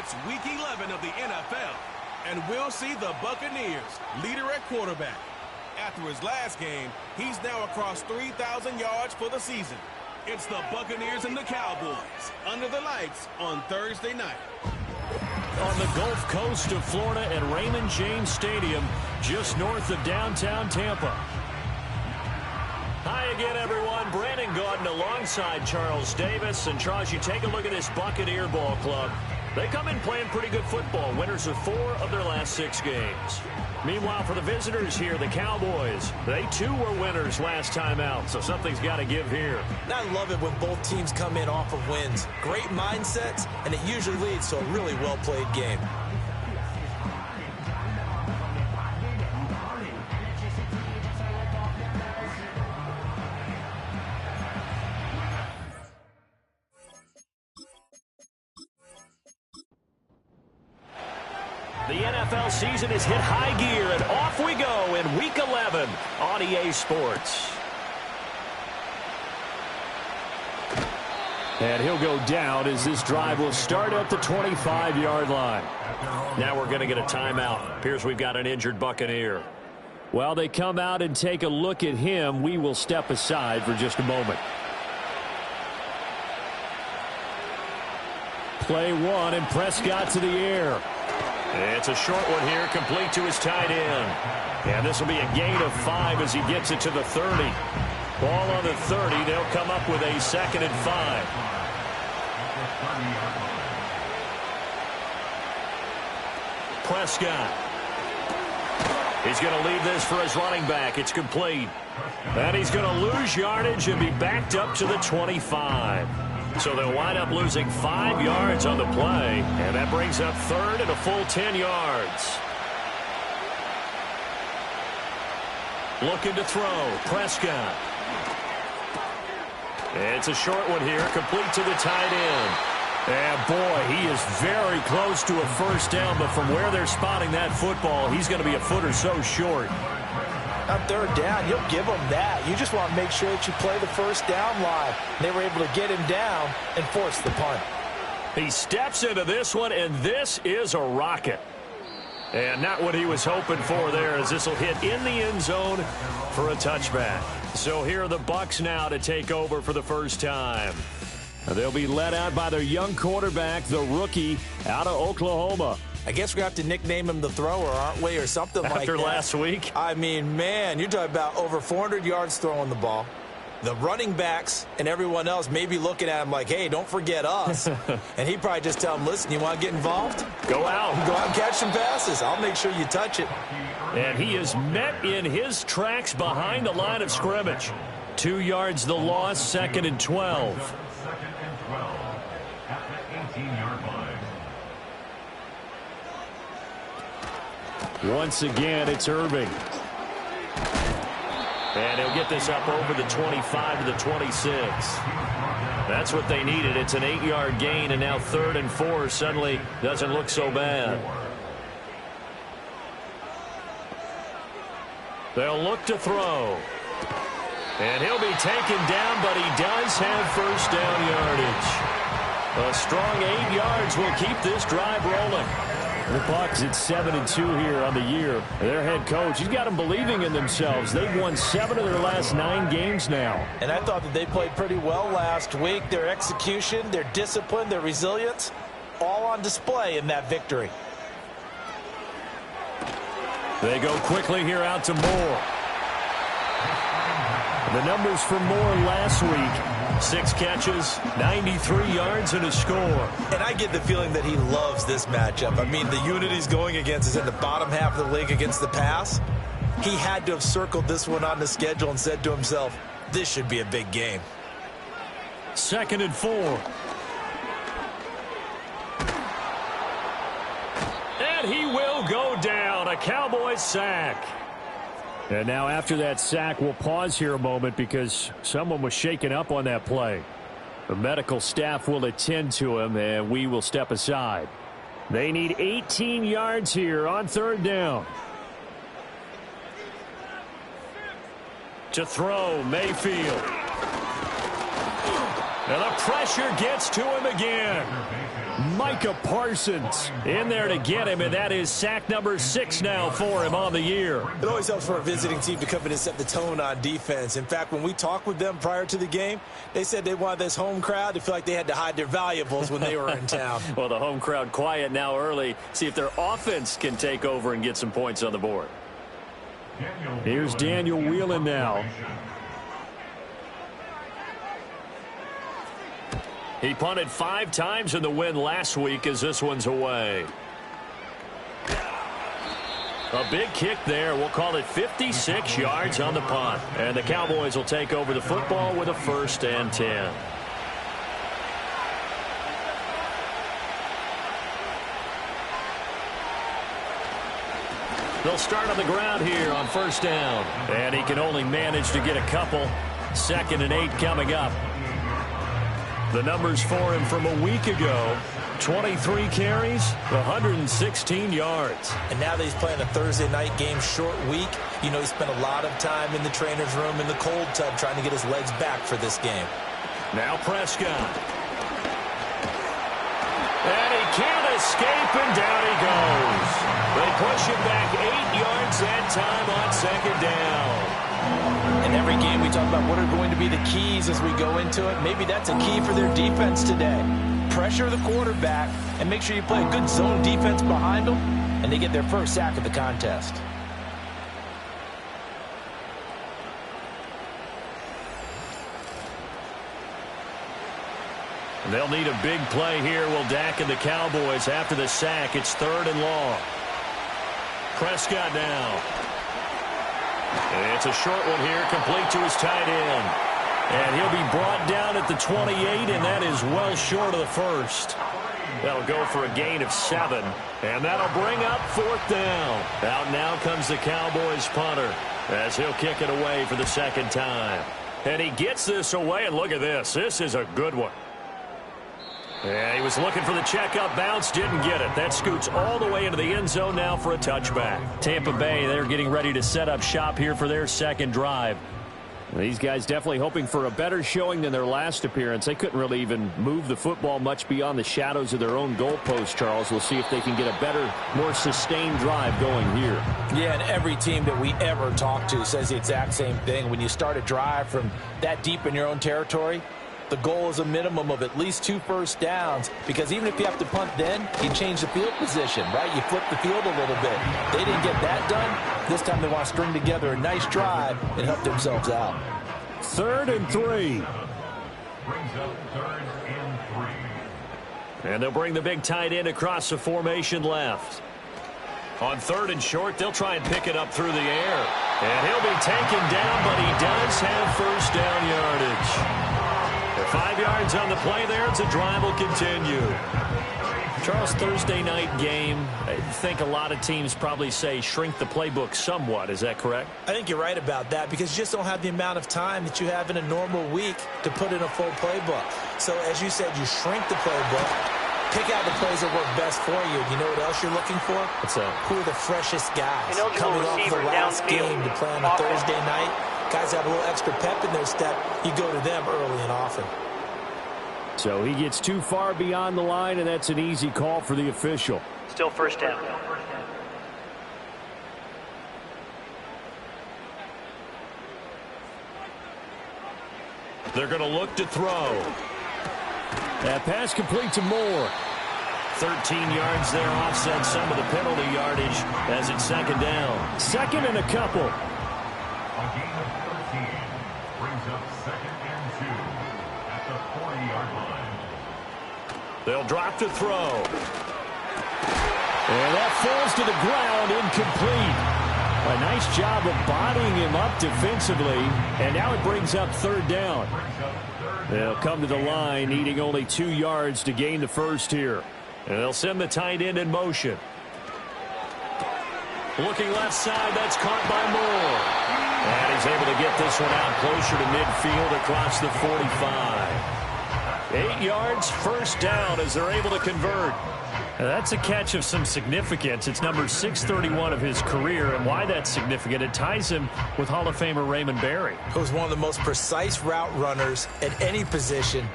It's Week 11 of the NFL, and we'll see the Buccaneers, leader at quarterback. After his last game, he's now across 3,000 yards for the season. It's the Buccaneers and the Cowboys under the lights on Thursday night. On the Gulf Coast of Florida at Raymond James Stadium, just north of downtown Tampa. Hi again, everyone. Brandon Gaudin alongside Charles Davis. And Charles, you take a look at this Buccaneer ball club. They come in playing pretty good football. Winners of 4 of their last 6 games. Meanwhile, for the visitors here, the Cowboys, they too were winners last time out, so something's got to give here. I love it when both teams come in off of wins. Great mindsets, and it usually leads to a really well-played game. The NFL season is hit high gear, and off we go in Week 11 on EA Sports. And he'll go down as this drive will start at the 25-yard line. Now we're going to get a timeout. Appears we've got an injured Buccaneer. While they come out and take a look at him, we will step aside for just a moment. Play 1, and Prescott to the air. It's a short one here, complete to his tight end. And this will be a gain of 5 as he gets it to the 30. Ball on the 30. They'll come up with a 2nd and 5. Prescott. He's going to leave this for his running back. It's complete. And he's going to lose yardage and be backed up to the 25. So they'll wind up losing 5 yards on the play, and that brings up 3rd and a full 10 yards. Looking to throw, Prescott. It's a short one here, complete to the tight end. And boy, he is very close to a first down, but from where they're spotting that football, he's going to be a foot or so short. On 3rd down, you'll give them that. You just want to make sure that you play the first down line. They were able to get him down and force the punt. He steps into this one, and this is a rocket. And not what he was hoping for there, as this will hit in the end zone for a touchback. So here are the Bucs now to take over for the first time. They'll be led out by their young quarterback, the rookie out of Oklahoma. I guess we have to nickname him the thrower, aren't we, or something like that. After last week? I mean, man, you're talking about over 400 yards throwing the ball. The running backs and everyone else may be looking at him like, hey, don't forget us. And he'd probably just tell him, listen, you want to get involved? Go out. Go out and catch some passes. I'll make sure you touch it. And he is met in his tracks behind the line of scrimmage. 2 yards the loss, 2nd and 12. Once again, it's Irving. And he'll get this up over the 25 to the 26. That's what they needed. It's an 8-yard gain, and now 3rd and 4 suddenly doesn't look so bad. They'll look to throw. And he'll be taken down, but he does have first down yardage. A strong 8 yards will keep this drive rolling. The Bucs at 7-2 here on the year. Their head coach, he's got them believing in themselves. They've won 7 of their last 9 games now. And I thought that they played pretty well last week. Their execution, their discipline, their resilience, all on display in that victory. They go quickly here out to Moore. The numbers for Moore last week. 6 catches, 93 yards, and a score. And I get the feeling that he loves this matchup. I mean, the unit he's going against is in the bottom half of the league against the pass. He had to have circled this one on the schedule and said to himself, this should be a big game. 2nd and 4. And he will go down. A Cowboys sack. And now after that sack, we'll pause here a moment because someone was shaken up on that play. The medical staff will attend to him, and we will step aside. They need 18 yards here on 3rd down. To throw, Mayfield. And the pressure gets to him again. Micah Parsons in there to get him, and that is sack number 6 now for him on the year. It always helps for a visiting team to come in and set the tone on defense. In fact, when we talked with them prior to the game, they said they wanted this home crowd to feel like they had to hide their valuables when they were in town. Well, the home crowd quiet now early. See if their offense can take over and get some points on the board. Here's Daniel Whelan now. He punted 5 times in the win last week as this one's away. A big kick there. We'll call it 56 yards on the punt. And the Cowboys will take over the football with a 1st and 10. They'll start on the ground here on 1st down. And he can only manage to get a couple. 2nd and 8 coming up. The numbers for him from a week ago: 23 carries, 116 yards. And now that he's playing a Thursday night game, short week, you know he spent a lot of time in the trainer's room in the cold tub trying to get his legs back for this game. Now Prescott. And he can't escape, and down he goes. They push him back 8 yards that time on 2nd down. In every game, we talk about what are going to be the keys as we go into it. Maybe that's a key for their defense today. Pressure the quarterback and make sure you play a good zone defense behind them, and they get their first sack of the contest. They'll need a big play here, will Dak and the Cowboys. After the sack, it's 3rd and long. Prescott now. It's a short one here, complete to his tight end. And he'll be brought down at the 28, and that is well short of the 1st. That'll go for a gain of 7, and that'll bring up 4th down. Out now comes the Cowboys punter as he'll kick it away for the 2nd time. And he gets this away, and look at this. This is a good one. Yeah, he was looking for the checkup bounce, didn't get it. That scoots all the way into the end zone now for a touchback. Tampa Bay, they're getting ready to set up shop here for their 2nd drive. These guys definitely hoping for a better showing than their last appearance. They couldn't really even move the football much beyond the shadows of their own goalpost, Charles. We'll see if they can get a better, more sustained drive going here. Yeah, and every team that we ever talk to says the exact same thing. When you start a drive from that deep in your own territory, the goal is a minimum of at least 2 first downs, because even if you have to punt then, you change the field position, right? You flip the field a little bit. They didn't get that done. This time they want to string together a nice drive and help themselves out. 3rd and 3. Brings up 3rd and 3. And they'll bring the big tight end across the formation left. On 3rd and short, they'll try and pick it up through the air. And he'll be taken down, but he does have 1st down yardage. 5 yards on the play there. It's a drive will continue. Charles, Thursday night game, I think a lot of teams probably say shrink the playbook somewhat. Is that correct? I think you're right about that, because you just don't have the amount of time that you have in a normal week to put in a full playbook. So as you said, you shrink the playbook, pick out the plays that work best for you. You know what else you're looking for? What's that? Who are the freshest guys coming off the last game to play on a Thursday night? Guys have a little extra pep in their step. You go to them early and often. So he gets too far beyond the line, and that's an easy call for the official. Still 1st down. They're going to look to throw. That pass complete to Moore. 13 yards there, offset some of the penalty yardage as it's 2nd down. 2nd and a couple. A gain of 13 brings up 2nd and 2 at the 40-yard line. They'll drop to throw. And that falls to the ground, incomplete. A nice job of bodying him up defensively, and now it brings up 3rd down. They'll come to the line, needing only 2 yards to gain the 1st here. And they'll send the tight end in motion. Looking left side, that's caught by Moore. And he's able to get this one out closer to midfield across the 45. 8 yards, 1st down as they're able to convert. Now that's a catch of some significance. It's number 631 of his career, and why that's significant, it ties him with Hall of Famer Raymond Berry. Who's one of the most precise route runners at any position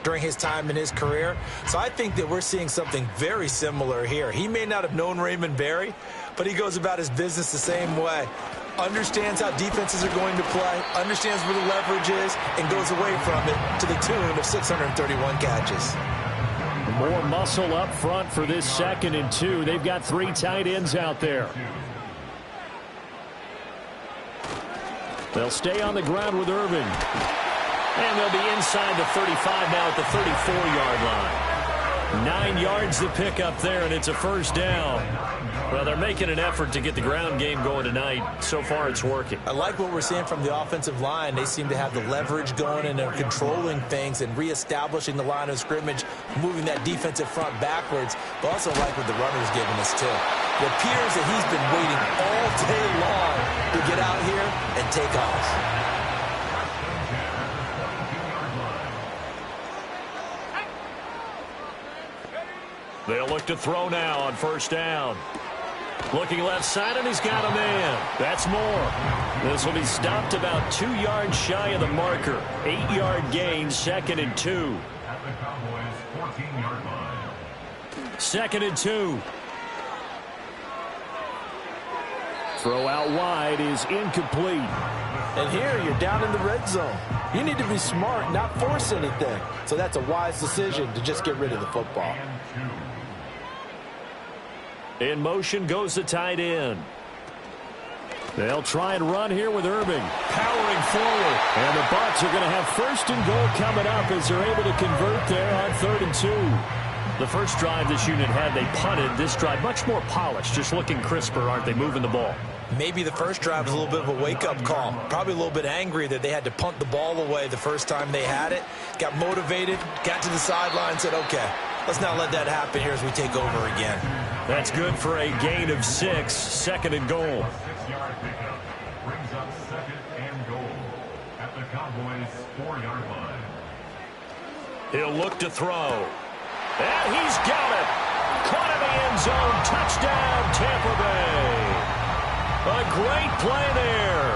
during his time in his career. So I think that we're seeing something very similar here. He may not have known Raymond Berry, but he goes about his business the same way. Understands how defenses are going to play, understands where the leverage is, and goes away from it to the tune of 631 catches. More muscle up front for this 2nd and 2. They've got 3 tight ends out there. They'll stay on the ground with Irving. And they'll be inside the 35 now at the 34-yard line. 9 yards to pick up there, and it's a first down. Well, they're making an effort to get the ground game going tonight. So far, it's working. I like what we're seeing from the offensive line. They seem to have the leverage going, and they're controlling things and reestablishing the line of scrimmage, moving that defensive front backwards. But also like what the runner's giving us, too. It appears that he's been waiting all day long to get out here and take off. They'll look to throw now on first down. Looking left side, and he's got a man. That's Moore. This will be stopped about 2 yards shy of the marker. 8-yard gain, 2nd and 2. At the Cowboys' 14-yard line. 2nd and 2. Throw out wide is incomplete. And here you're down in the red zone. You need to be smart, not force anything. So that's a wise decision to just get rid of the football. In motion goes the tight end. They'll try and run here with Irving. Powering forward. And the Bucs are going to have 1st and goal coming up as they're able to convert there on 3rd and 2. The first drive this unit had, they punted. This drive much more polished, just looking crisper, aren't they, moving the ball? Maybe the first drive was a little bit of a wake-up call. Probably a little bit angry that they had to punt the ball away the first time they had it. Got motivated, got to the sideline, said, okay, let's not let that happen here as we take over again. That's good for a gain of 6, 2nd and goal. 6-yard pickup brings up 2nd and goal at the Cowboys' 4-yard line. He'll look to throw. And he's got it. Caught in the end zone. Touchdown, Tampa Bay. A great play there.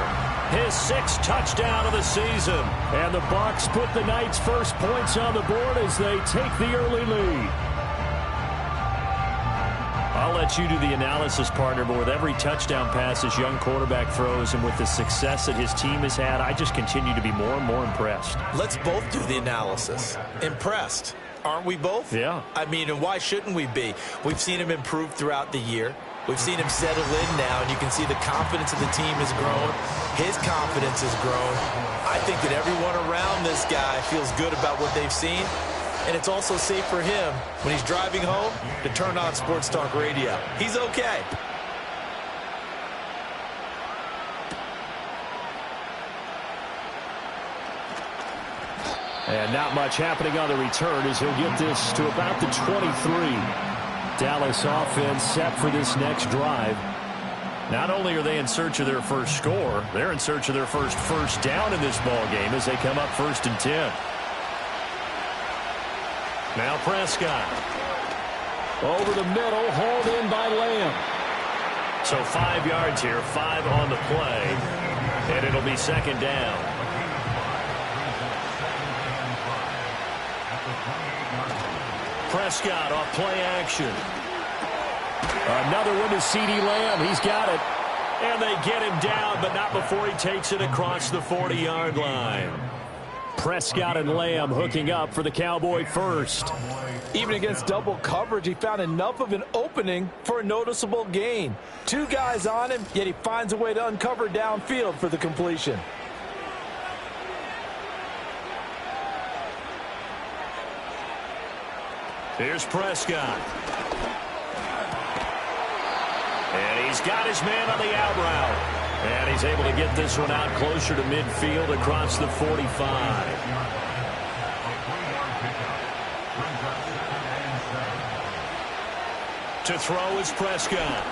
His 6th touchdown of the season. And the Bucs put the night's first points on the board as they take the early lead. I'll let you do the analysis, partner, but with every touchdown pass this young quarterback throws and with the success that his team has had, I just continue to be more and more impressed. Let's both do the analysis. Impressed. Aren't we both? Yeah. I mean, and why shouldn't we be? We've seen him improve throughout the year. We've seen him settle in now, and you can see the confidence of the team has grown. His confidence has grown. I think that everyone around this guy feels good about what they've seen, and it's also safe for him when he's driving home to turn on Sports Talk Radio. He's okay. And not much happening on the return as he'll get this to about the 23. Dallas offense set for this next drive. Not only are they in search of their first score, they're in search of their first down in this ball game as they come up 1st and 10. Now Prescott. Over the middle, hauled in by Lamb. So 5 yards here, 5 on the play, and it'll be 2nd down. Prescott off play action. Another one to CeeDee Lamb. He's got it. And they get him down, but not before he takes it across the 40-yard line. Prescott and Lamb hooking up for the Cowboy first. Even against double coverage, he found enough of an opening for a noticeable gain. 2 guys on him, yet he finds a way to uncover downfield for the completion. Here's Prescott. And he's got his man on the out route. And he's able to get this one out closer to midfield across the 45. To throw is Prescott.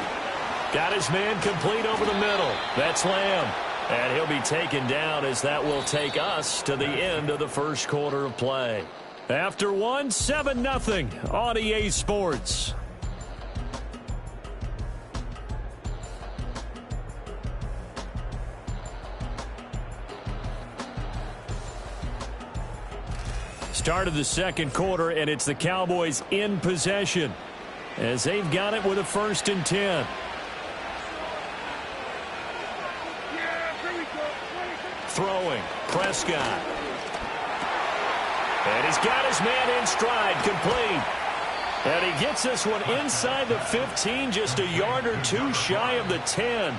Got his man complete over the middle. That's Lamb. And he'll be taken down as that will take us to the end of the first quarter of play. After one, 7-0 on EA Sports. Start of the second quarter, and it's the Cowboys in possession as they've got it with a 1st and 10. Throwing, Prescott. And he's got his man in stride, complete. And he gets this one inside the 15, just a yard or two shy of the 10.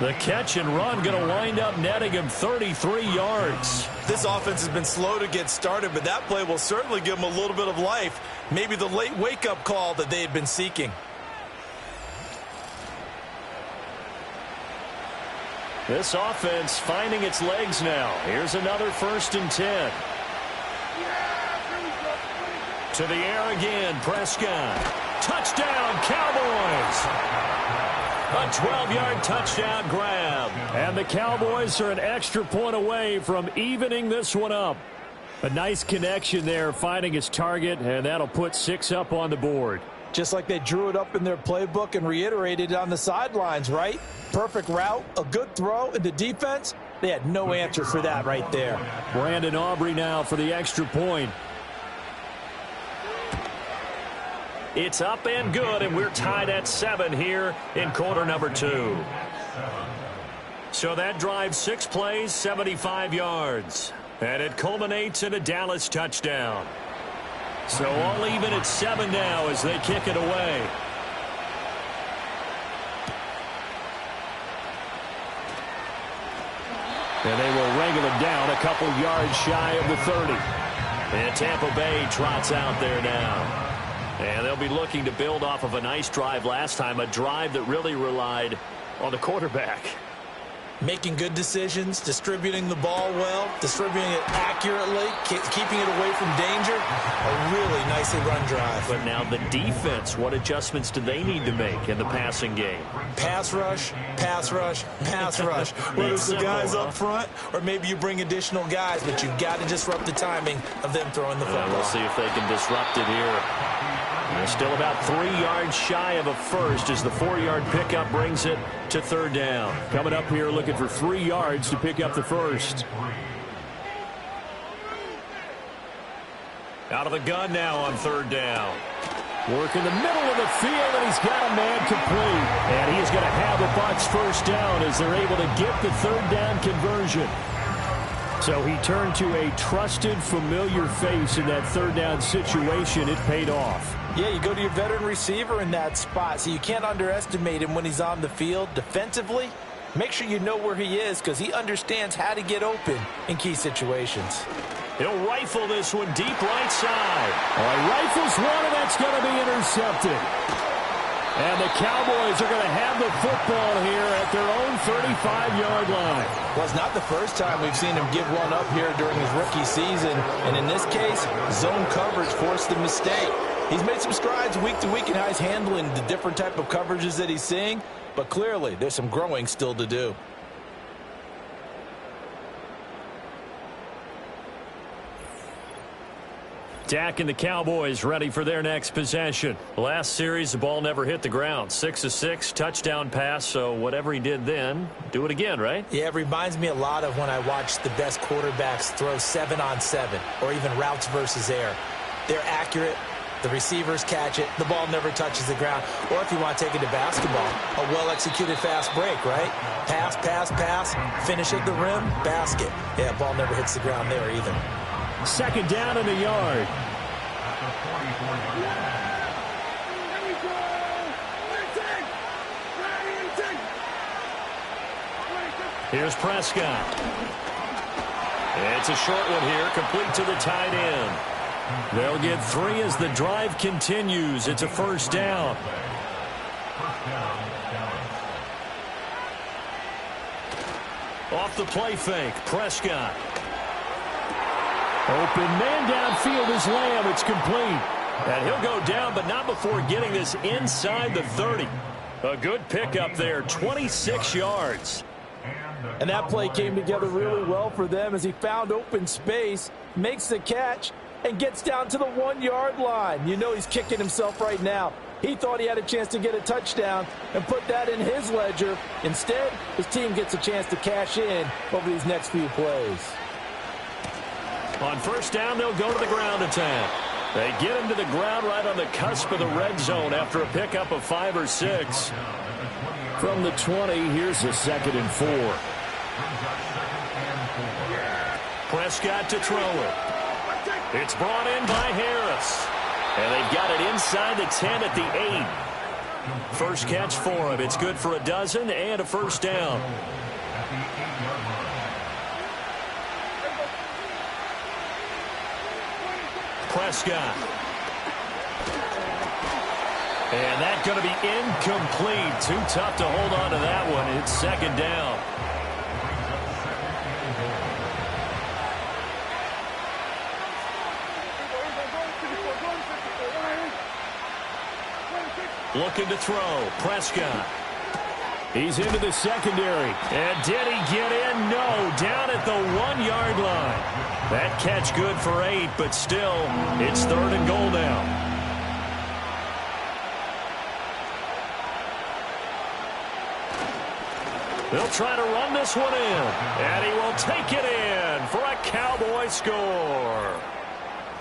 The catch and run going to wind up netting him 33 yards. This offense has been slow to get started, but that play will certainly give them a little bit of life. Maybe the late wake-up call that they had been seeking. This offense finding its legs now. Here's another 1st and 10. To the air again, Prescott. Touchdown, Cowboys! A 12-yard touchdown grab. And the Cowboys are an extra point away from evening this one up. A nice connection there, finding his target, and that'll put 6 up on the board. Just like they drew it up in their playbook and reiterated it on the sidelines, right? Perfect route, a good throw, and the defense, they had no answer for that right there. Brandon Aubrey now for the extra point. It's up and good, and we're tied at 7 here in quarter number 2. So that drives 6 plays, 75 yards. And it culminates in a Dallas touchdown. So all even at 7 now as they kick it away. And they will wrangle him down a couple yards shy of the 30. And Tampa Bay trots out there now. And they'll be looking to build off of a nice drive last time, a drive that really relied on the quarterback. Making good decisions, distributing the ball well, distributing it accurately, keeping it away from danger. A really nicely run drive. But now the defense, what adjustments do they need to make in the passing game? Pass rush, pass rush, pass rush. Whether it's the guys up front or maybe you bring additional guys, but you've got to disrupt the timing of them throwing the football. We'll see if they can disrupt it here. They're still about 3 yards shy of a first as the 4-yard pickup brings it to 3rd down. Coming up here looking for 3 yards to pick up the first. Out of the gun now on 3rd down. Work in the middle of the field, and he's got a man complete. And he is going to have the Bucs 1st down as they're able to get the 3rd down conversion. So he turned to a trusted, familiar face in that 3rd down situation. It paid off. Yeah, you go to your veteran receiver in that spot, so you can't underestimate him when he's on the field. Defensively, make sure you know where he is because he understands how to get open in key situations. He'll rifle this one deep right side. Rifles one, and that's going to be intercepted. And the Cowboys are going to have the football here at their own 35-yard line. Well, it's not the first time we've seen him give one up here during his rookie season. And in this case, zone coverage forced the mistake. He's made some strides week to week in how he's handling the different type of coverages that he's seeing. But clearly, there's some growing still to do. Dak and the Cowboys ready for their next possession. Last series, the ball never hit the ground. 6 of 6, touchdown pass, so whatever he did then, do it again, right? Yeah, it reminds me a lot of when I watched the best quarterbacks throw 7-on-7 or even routes versus air. They're accurate. The receivers catch it. The ball never touches the ground. Or if you want to take it to basketball, a well-executed fast break, right? Pass, pass, pass, finish at the rim, basket. Yeah, ball never hits the ground there either. 2nd down in a yard. Here's Prescott. It's a short one here, complete to the tight end. They'll get 3 as the drive continues. It's a 1st down. Off the play fake, Prescott. Open man downfield is Lamb. It's complete. And he'll go down, but not before getting this inside the 30. A good pickup there, 26 yards. And that play came together really well for them as he found open space, makes the catch, and gets down to the 1-yard line. You know he's kicking himself right now. He thought he had a chance to get a touchdown and put that in his ledger. Instead, his team gets a chance to cash in over these next few plays. On first down, they'll go to the ground attack. They get him to the ground right on the cusp of the red zone after a pickup of 5 or 6. From the 20, here's a 2nd and 4. Prescott to throw it. It's brought in by Harris. And they've got it inside the 10 at the 8. First catch for him. It's good for a dozen and a first down. Prescott. And that's going to be incomplete. Too tough to hold on to that one. It's 2nd down. Looking to throw. Prescott. He's into the secondary. And did he get in? No. Down at the 1-yard line. That catch good for 8, but still, it's 3rd and goal now. They'll try to run this one in. And he will take it in for a Cowboy score.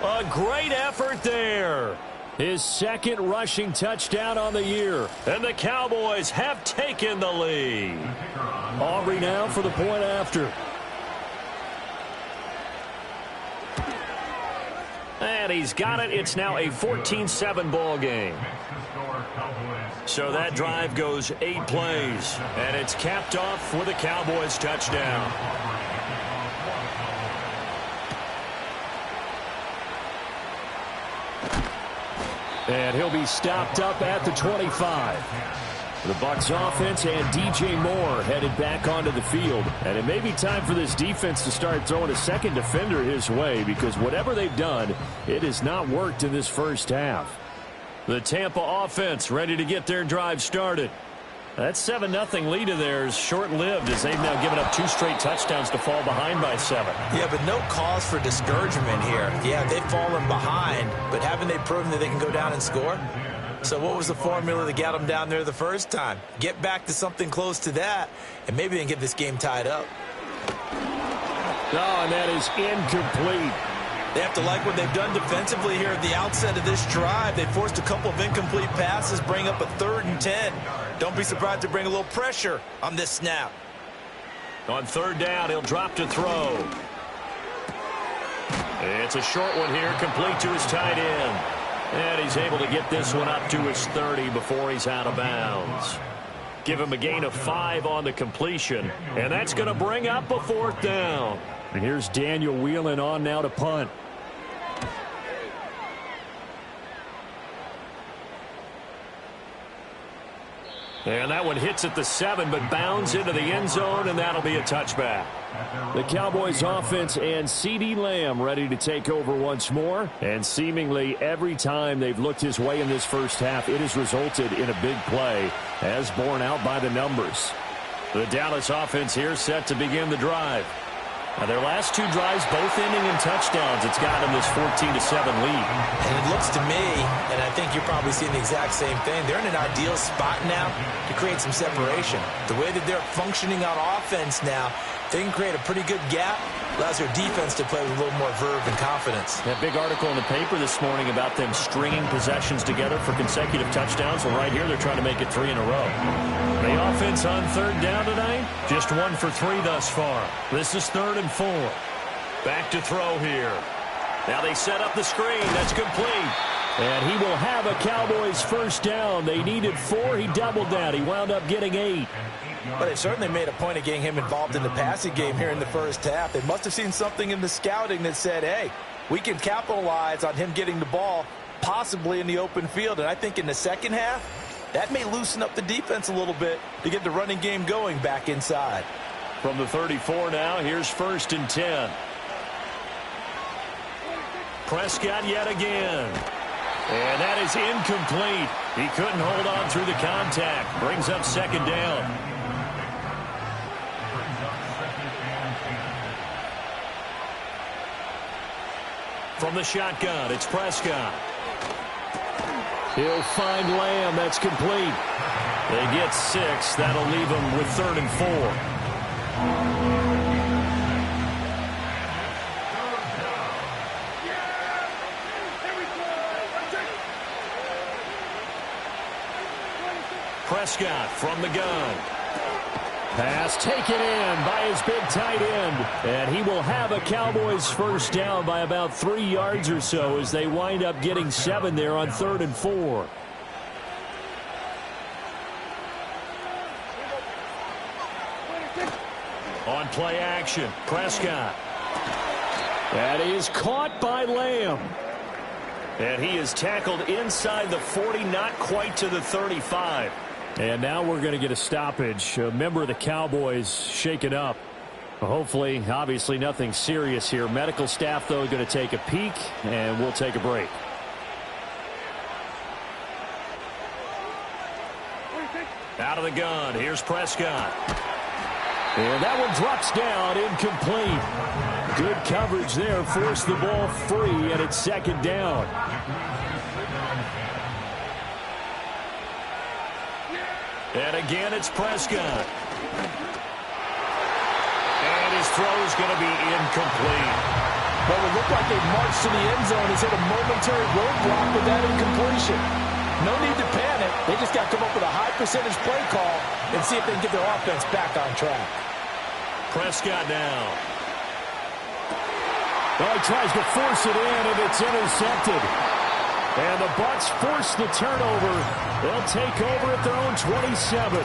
A great effort there. His 2nd rushing touchdown on the year. And the Cowboys have taken the lead. Aubrey now for the point after. And he's got it. It's now a 14-7 ball game. So that drive goes 8 plays. And it's capped off with a Cowboys touchdown. And he'll be stopped up at the 25. The Bucs offense and DJ Moore headed back onto the field. And it may be time for this defense to start throwing a second defender his way, because whatever they've done, it has not worked in this first half. The Tampa offense ready to get their drive started. That 7-0 lead of theirs short-lived, as they've now given up 2 straight touchdowns to fall behind by 7. Yeah, but no cause for discouragement here. Yeah, they've fallen behind, but haven't they proven that they can go down and score? So what was the formula that got them down there the first time? Get back to something close to that, and maybe they can get this game tied up. Oh, and that is incomplete. They have to like what they've done defensively here at the outset of this drive. They forced a couple of incomplete passes, bring up a 3rd and 10. Don't be surprised to bring a little pressure on this snap. On 3rd down, he'll drop to throw. It's a short one here, complete to his tight end. And he's able to get this one up to his 30 before he's out of bounds. Give him a gain of 5 on the completion. And that's going to bring up a 4th down. And here's Daniel Whelan on now to punt. And that one hits at the 7, but bounds into the end zone, and that'll be a touchback. The Cowboys offense and CeeDee Lamb ready to take over once more. And seemingly every time they've looked his way in this first half, it has resulted in a big play, as borne out by the numbers. The Dallas offense here set to begin the drive. Now their last 2 drives, both ending in touchdowns. It's got them this 14-7 lead. And it looks to me, and I think you're probably seeing the exact same thing, they're in an ideal spot now to create some separation. The way that they're functioning on offense now, they can create a pretty good gap. Allows their defense to play with a little more verve and confidence. That big article in the paper this morning about them stringing possessions together for consecutive touchdowns. Well, right here they're trying to make it 3 in a row. The offense on 3rd down tonight, just 1 for 3 thus far. This is 3rd and 4. Back to throw here. Now they set up the screen. That's complete. And he will have a Cowboys first down. They needed 4. He doubled that. He wound up getting 8. But they certainly made a point of getting him involved in the passing game here in the first half. They must have seen something in the scouting that said, hey, we can capitalize on him getting the ball possibly in the open field. And I think in the second half, that may loosen up the defense a little bit to get the running game going back inside. From the 34 now, here's 1st and 10. Prescott yet again. And that is incomplete. He couldn't hold on through the contact. Brings up 2nd down. From the shotgun, it's Prescott. He'll find Lamb. That's complete. They get 6. That'll leave them with 3rd and 4. Prescott from the gun. Pass taken in by his big tight end. And he will have a Cowboys first down by about 3 yards or so as they wind up getting 7 there on 3rd and 4. On play action, Prescott. That is caught by Lamb. And he is tackled inside the 40, not quite to the 35. And now we're going to get a stoppage. A member of the Cowboys shaken up. Hopefully, obviously nothing serious here. Medical staff, though, going to take a peek, and we'll take a break. Out of the gun, here's Prescott. And that one drops down, incomplete. Good coverage there, forced the ball free, and it's 2nd down. And again, it's Prescott. And his throw is going to be incomplete. Well, it looked like they marched to the end zone. He's hit a momentary roadblock with that incompletion. No need to panic. They just got to come up with a high percentage play call and see if they can get their offense back on track. Prescott now. Well, he tries to force it in, and it's intercepted. And the Bucs force the turnover. They'll take over at their own 27.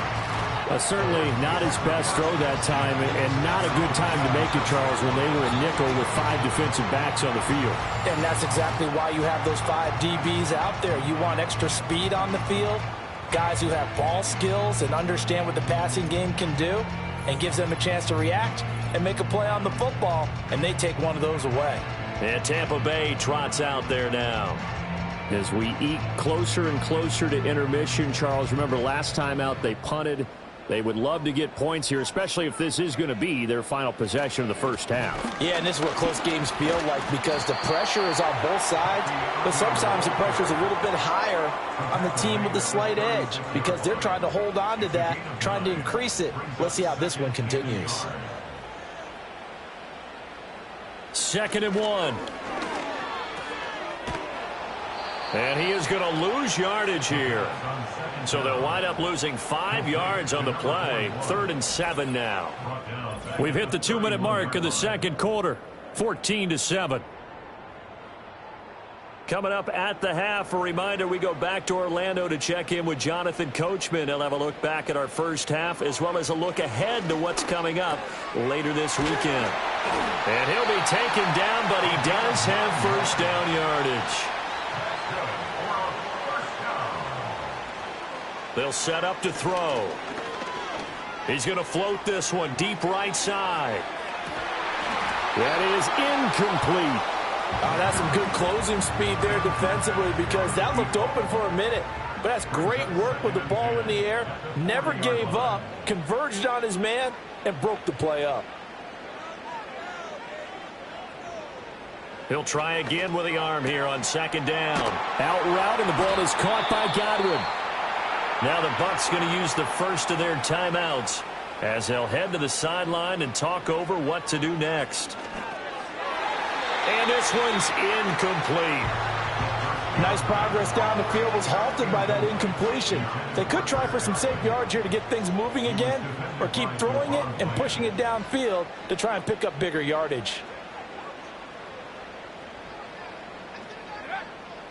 Certainly not his best throw that time, and not a good time to make it, Charles, when they were in nickel with 5 defensive backs on the field. And that's exactly why you have those 5 DBs out there. You want extra speed on the field, guys who have ball skills and understand what the passing game can do, and gives them a chance to react and make a play on the football, and they take one of those away. And Tampa Bay trots out there now. As we eat closer and closer to intermission, Charles, remember last time out they punted. They would love to get points here, especially if this is going to be their final possession of the first half. Yeah, and this is what close games feel like because the pressure is on both sides, but sometimes the pressure is a little bit higher on the team with the slight edge because they're trying to hold on to that, trying to increase it. Let's see how this one continues. 2nd and 1. And he is going to lose yardage here. So they'll wind up losing 5 yards on the play. 3rd and 7 now. We've hit the 2-minute mark of the 2nd quarter. 14-7. Coming up at the half, a reminder, we go back to Orlando to check in with Jonathan Coachman. He'll have a look back at our first half as well as a look ahead to what's coming up later this weekend. And he'll be taken down, but he does have first down yardage. They'll set up to throw. He's going to float this one deep right side. That is incomplete. That's some good closing speed there defensively because that looked open for a minute. But that's great work with the ball in the air. Never gave up, converged on his man, and broke the play up. He'll try again with the arm here on 2nd down. Out route, and the ball is caught by Godwin. Now the Bucs going to use the first of their timeouts as they'll head to the sideline and talk over what to do next. And this one's incomplete. Nice progress down the field was halted by that incompletion. They could try for some safe yards here to get things moving again or keep throwing it and pushing it downfield to try and pick up bigger yardage.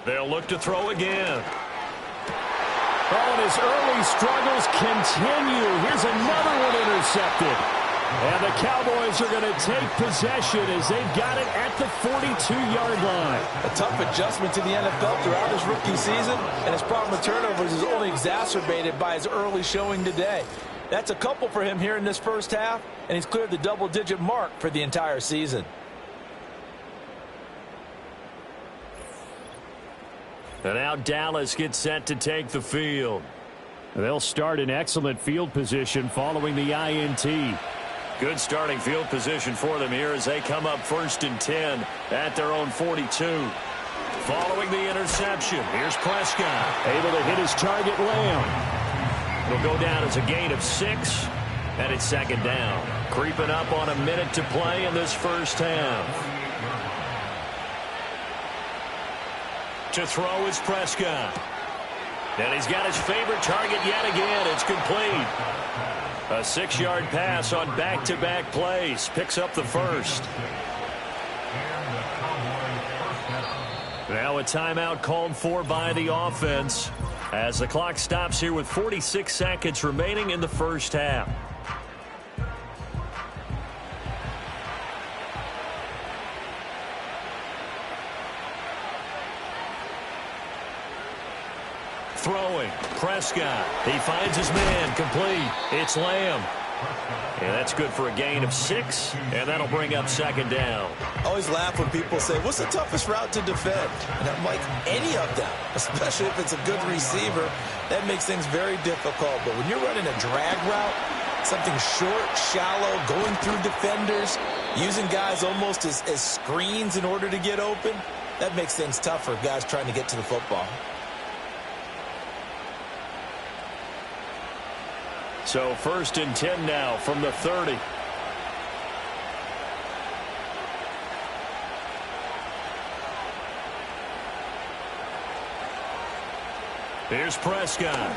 They'll look to throw again. Oh, and his early struggles continue. Here's another one intercepted. And the Cowboys are going to take possession as they've got it at the 42-yard line. A tough adjustment to the NFL throughout his rookie season, and his problem with turnovers is only exacerbated by his early showing today. That's a couple for him here in this first half, and he's cleared the double-digit mark for the entire season. And now Dallas gets set to take the field. They'll start in excellent field position following the INT. Good starting field position for them here as they come up 1st and 10 at their own 42. Following the interception, here's Prescott. Able to hit his target, Lamb. It'll go down as a gain of 6, and it's 2nd down. Creeping up on a minute to play in this first half. To throw is Prescott. And he's got his favorite target yet again. It's complete. A 6-yard pass on back-to-back plays. Picks up the first. Now a timeout called for by the offense as the clock stops here with 46 seconds remaining in the first half. Throwing, Prescott. He finds his man, complete. It's Lamb. And that's good for a gain of 6, and that'll bring up second down. I always laugh when people say, what's the toughest route to defend? And I'm like, any of them, especially if it's a good receiver. That makes things very difficult. But when you're running a drag route, something short, shallow, going through defenders, using guys almost as screens in order to get open, that makes things tough for guys trying to get to the football. So 1st and 10 now from the 30. Here's Prescott.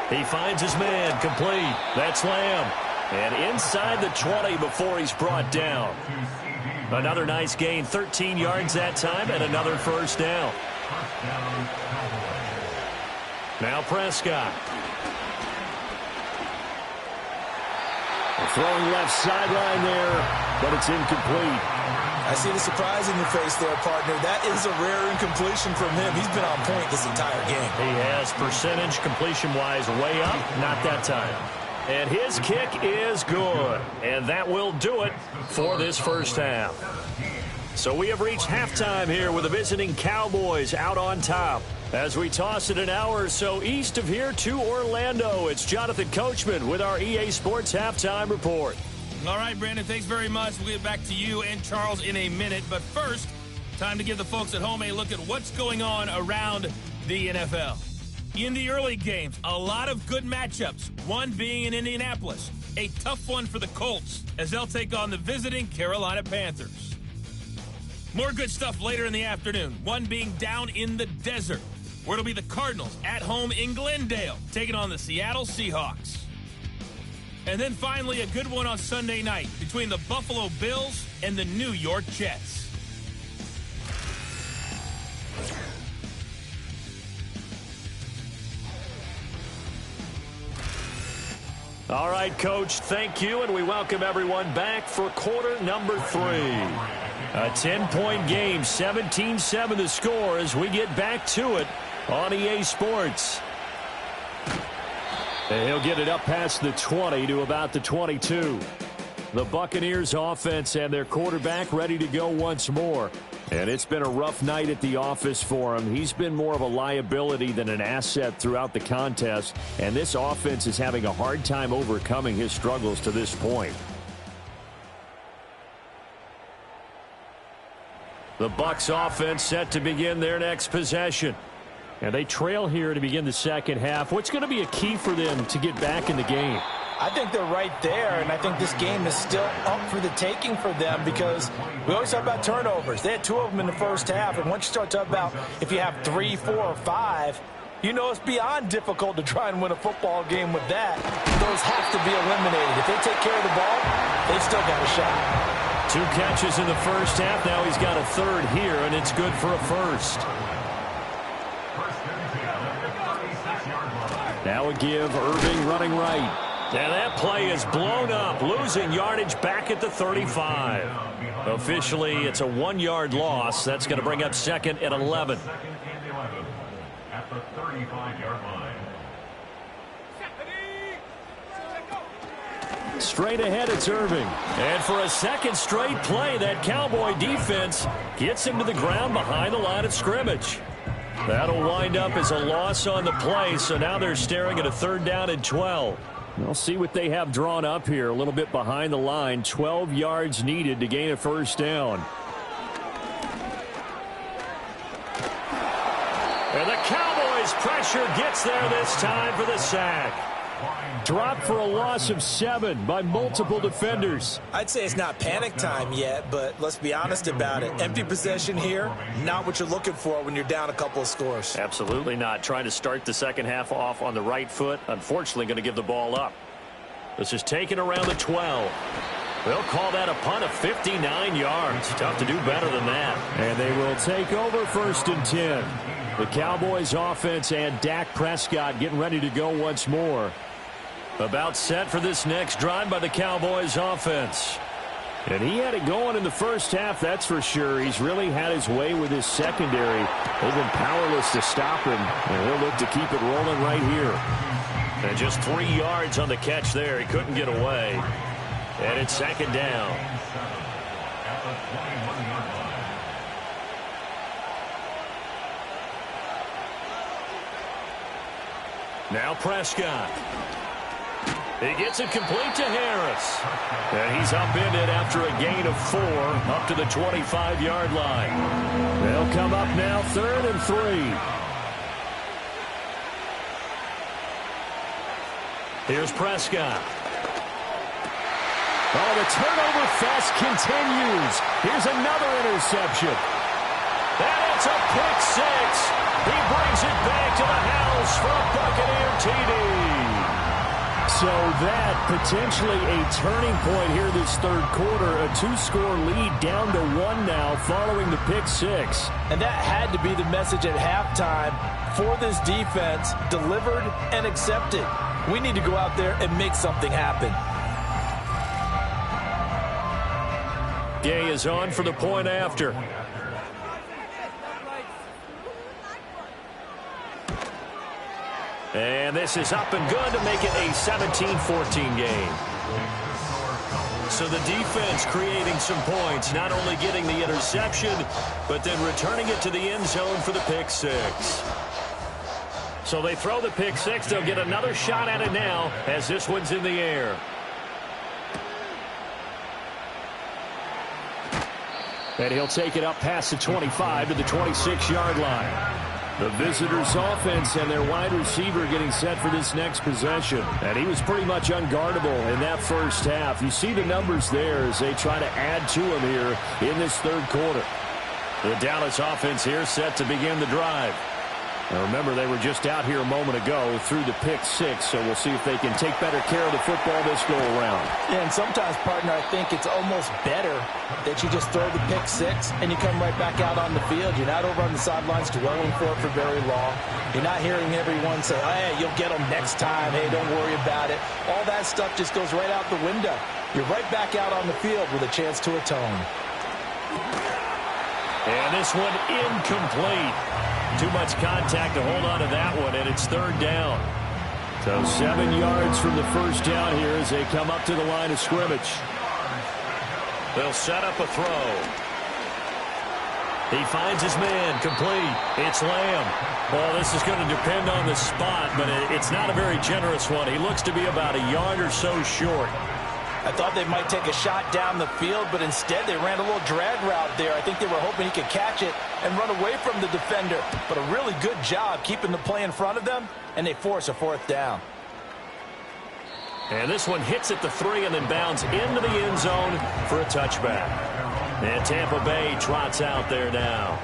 He finds his man, complete. That's Lamb. And inside the 20 before he's brought down. Another nice gain, 13 yards that time, and another first down. Now Prescott. Throwing left sideline there, but it's incomplete. I see the surprise in your face there, partner. That is a rare incompletion from him. He's been on point this entire game. He has percentage completion-wise way up, not that time. And his kick is good, and that will do it for this first half. So we have reached halftime here with the visiting Cowboys out on top. As we toss it an hour or so east of here to Orlando, it's Jonathan Coachman with our EA Sports Halftime Report. All right, Brandon, thanks very much. We'll get back to you and Charles in a minute. But first, time to give the folks at home a look at what's going on around the NFL. In the early games, a lot of good matchups, one being in Indianapolis. A tough one for the Colts as they'll take on the visiting Carolina Panthers. More good stuff later in the afternoon, one being down in the desert, where it'll be the Cardinals at home in Glendale, taking on the Seattle Seahawks. And then finally, a good one on Sunday night between the Buffalo Bills and the New York Jets. All right, Coach, thank you, and we welcome everyone back for quarter number 3. A 10-point game, 17-7 the score as we get back to it on EA Sports. And he'll get it up past the 20 to about the 22. The Buccaneers offense and their quarterback ready to go once more. And it's been a rough night at the office for him. He's been more of a liability than an asset throughout the contest. And this offense is having a hard time overcoming his struggles to this point. The Bucs offense set to begin their next possession. And they trail here to begin the second half. What's going to be a key for them to get back in the game? I think they're right there, and I think this game is still up for the taking for them because we always talk about turnovers. They had 2 of them in the first half, and once you start talking about if you have 3, 4, or 5, you know it's beyond difficult to try and win a football game with that. Those have to be eliminated. If they take care of the ball, they've still got a shot. 2 catches in the first half. Now he's got a third here, and it's good for a first. Now a give, Irving running right. And that play is blown up, losing yardage back at the 35. Officially, it's a 1-yard loss. That's going to bring up second and 11. At the 35-yard line. Straight ahead, it's Irving. And for a second straight play, that Cowboy defense gets him to the ground behind the line of scrimmage. That'll wind up as a loss on the play, so now they're staring at a 3rd down and 12. We'll see what they have drawn up here. A little bit behind the line. 12 yards needed to gain a first down. And the Cowboys pressure gets there this time for the sack. Dropped for a loss of 7 by multiple defenders. I'd say it's not panic time yet, but let's be honest about it. Empty possession here, not what you're looking for when you're down a couple of scores. Absolutely not. Trying to start the second half off on the right foot. Unfortunately, going to give the ball up. This is taken around the 12. They'll call that a punt of 59 yards. Tough to do better than that. And they will take over 1st and 10. The Cowboys offense and Dak Prescott getting ready to go once more. About set for this next drive by the Cowboys offense. And he had it going in the first half, that's for sure. He's really had his way with his secondary. They've been powerless to stop him, and he'll look to keep it rolling right here. And just 3 yards on the catch there. He couldn't get away. And it's 2nd down. Now Prescott. He gets it complete to Harris. And he's upended after a gain of 4 up to the 25-yard line. They'll come up now 3rd and 3. Here's Prescott. Oh, the turnover fest continues. Here's another interception. And it's a pick 6. He brings it back to the house for a Buccaneer TD. So that potentially a turning point here this third quarter. A 2-score lead down to 1 now following the pick 6. And that had to be the message at halftime for this defense. Delivered and accepted. We need to go out there and make something happen. Gay is on for the point after. And this is up and good to make it a 17-14 game. So the defense creating some points, not only getting the interception, but then returning it to the end zone for the pick 6. So they throw the pick 6. They'll get another shot at it now as this one's in the air. And he'll take it up past the 25 to the 26-yard line. The visitors' offense and their wide receiver getting set for this next possession. And he was pretty much unguardable in that first half. You see the numbers there as they try to add to him here in this third quarter. The Dallas offense here set to begin the drive. Now remember, they were just out here a moment ago through the pick 6, so we'll see if they can take better care of the football this go around. Yeah, and sometimes, partner, I think it's almost better that you just throw the pick 6 and you come right back out on the field. You're not over on the sidelines dwelling for it for very long. You're not hearing everyone say, hey, you'll get them next time. Hey, don't worry about it. All that stuff just goes right out the window. You're right back out on the field with a chance to atone. And this one incomplete. Too much contact to hold on to that one, and it's 3rd down. So 7 yards from the first down here as they come up to the line of scrimmage. They'll set up a throw. He finds his man, complete. It's Lamb. Well, this is going to depend on the spot, but it's not a very generous one. He looks to be about a yard or so short. I thought they might take a shot down the field, but instead they ran a little drag route there. I think they were hoping he could catch it and run away from the defender. But a really good job keeping the play in front of them, and they force a 4th down. And this one hits at the 3 and then bounds into the end zone for a touchback. And Tampa Bay trots out there now.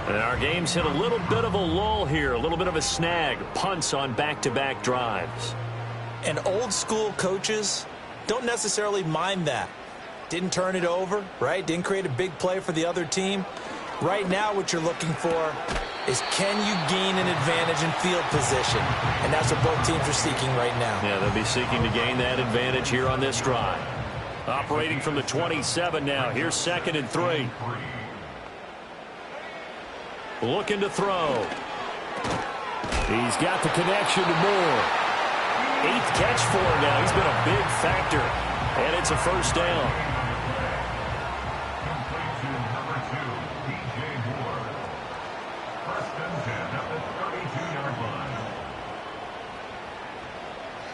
And our game's hit a little bit of a lull here, a little bit of a snag. Punts on back-to-back drives. And old school coaches don't necessarily mind that. Didn't turn it over, right? Didn't create a big play for the other team. Right now what you're looking for is, can you gain an advantage in field position? And that's what both teams are seeking right now. Yeah, they'll be seeking to gain that advantage here on this drive. Operating from the 27 now. Here's 2nd and 3. Looking to throw. He's got the connection to Moore. 8th catch for him now. He's been a big factor. And it's a 1st down.